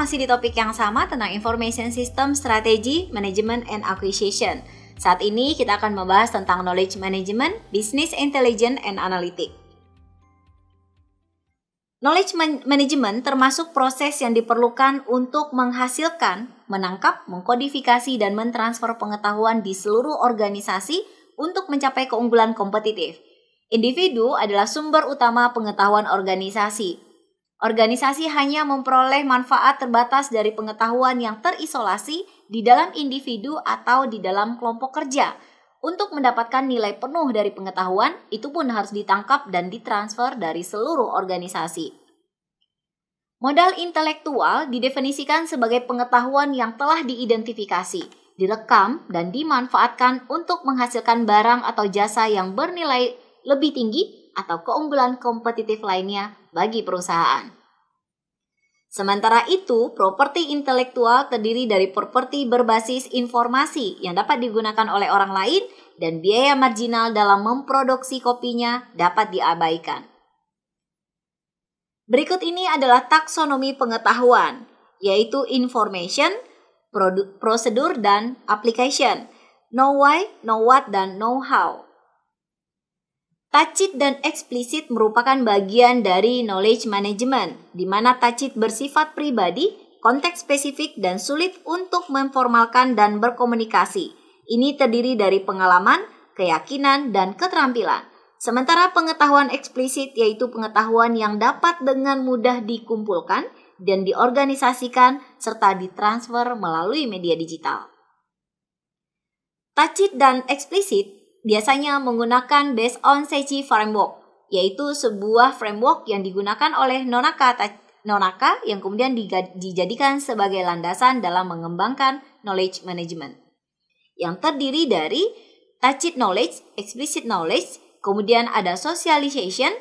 masih di topik yang sama tentang Information System Strategy, Management, and Acquisition. Saat ini kita akan membahas tentang Knowledge Management, Business Intelligence, and Analytics. Knowledge Management termasuk proses yang diperlukan untuk menghasilkan, menangkap, mengkodifikasi, dan mentransfer pengetahuan di seluruh organisasi untuk mencapai keunggulan kompetitif. Individu adalah sumber utama pengetahuan organisasi. Organisasi hanya memperoleh manfaat terbatas dari pengetahuan yang terisolasi di dalam individu atau di dalam kelompok kerja. Untuk mendapatkan nilai penuh dari pengetahuan, itu pun harus ditangkap dan ditransfer dari seluruh organisasi. Modal intelektual didefinisikan sebagai pengetahuan yang telah diidentifikasi, direkam, dan dimanfaatkan untuk menghasilkan barang atau jasa yang bernilai lebih tinggi atau keunggulan kompetitif lainnya bagi perusahaan. Sementara itu, properti intelektual terdiri dari properti berbasis informasi yang dapat digunakan oleh orang lain dan biaya marginal dalam memproduksi kopinya dapat diabaikan. Berikut ini adalah taksonomi pengetahuan, yaitu information, prosedur, dan application, know why, know what, dan know how. Tacit dan eksplisit merupakan bagian dari knowledge management, di mana tacit bersifat pribadi, konteks spesifik, dan sulit untuk memformalkan dan berkomunikasi. Ini terdiri dari pengalaman, keyakinan, dan keterampilan. Sementara pengetahuan eksplisit yaitu pengetahuan yang dapat dengan mudah dikumpulkan dan diorganisasikan serta ditransfer melalui media digital. Tacit dan eksplisit biasanya menggunakan based on Seichi Framework, yaitu sebuah framework yang digunakan oleh Nonaka yang kemudian dijadikan sebagai landasan dalam mengembangkan knowledge management. Yang terdiri dari tacit knowledge, explicit knowledge, kemudian ada socialization,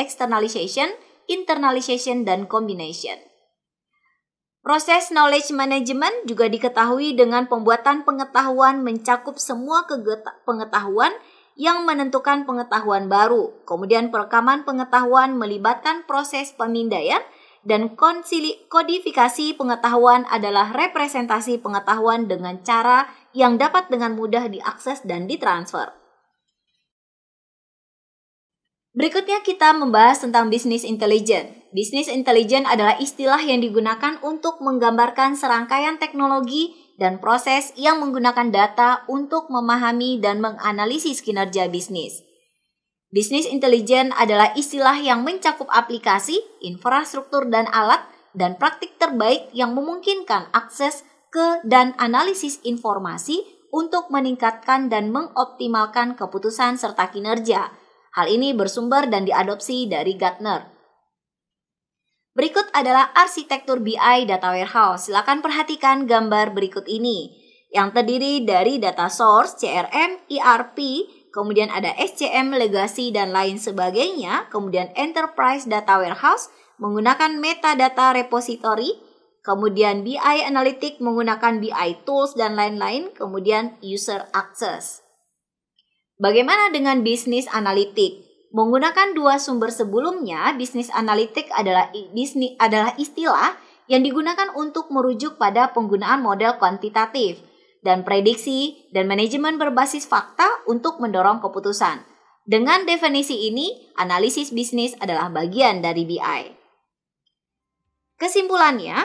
externalization, internalization, dan combination. Proses knowledge management juga diketahui dengan pembuatan pengetahuan mencakup semua pengetahuan yang menentukan pengetahuan baru. Kemudian perekaman pengetahuan melibatkan proses pemindaian dan kodifikasi pengetahuan adalah representasi pengetahuan dengan cara yang dapat dengan mudah diakses dan ditransfer. Berikutnya kita membahas tentang business intelligence. Business intelligence adalah istilah yang digunakan untuk menggambarkan serangkaian teknologi dan proses yang menggunakan data untuk memahami dan menganalisis kinerja bisnis. Business intelligence adalah istilah yang mencakup aplikasi, infrastruktur dan alat, dan praktik terbaik yang memungkinkan akses ke dan analisis informasi untuk meningkatkan dan mengoptimalkan keputusan serta kinerja. Hal ini bersumber dan diadopsi dari Gartner. Berikut adalah arsitektur BI Data Warehouse. Silakan perhatikan gambar berikut ini, yang terdiri dari data source, CRM, ERP, kemudian ada SCM, legacy, dan lain sebagainya, kemudian enterprise data warehouse menggunakan metadata repository, kemudian BI analytic menggunakan BI tools, dan lain-lain, kemudian user access. Bagaimana dengan bisnis analitik? Menggunakan dua sumber sebelumnya, bisnis analitik adalah istilah yang digunakan untuk merujuk pada penggunaan model kuantitatif dan prediksi dan manajemen berbasis fakta untuk mendorong keputusan. Dengan definisi ini, analisis bisnis adalah bagian dari BI. Kesimpulannya,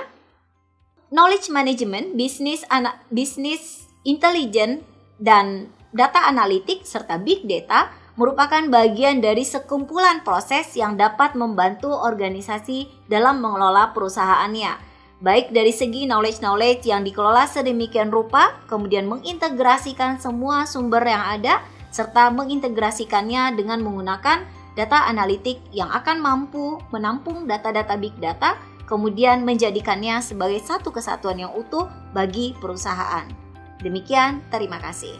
knowledge management, business intelligence, dan data analitik serta big data merupakan bagian dari sekumpulan proses yang dapat membantu organisasi dalam mengelola perusahaannya, baik dari segi knowledge yang dikelola sedemikian rupa, kemudian mengintegrasikan semua sumber yang ada, serta mengintegrasikannya dengan menggunakan data analitik yang akan mampu menampung data-data big data, kemudian menjadikannya sebagai satu kesatuan yang utuh bagi perusahaan. Demikian, terima kasih.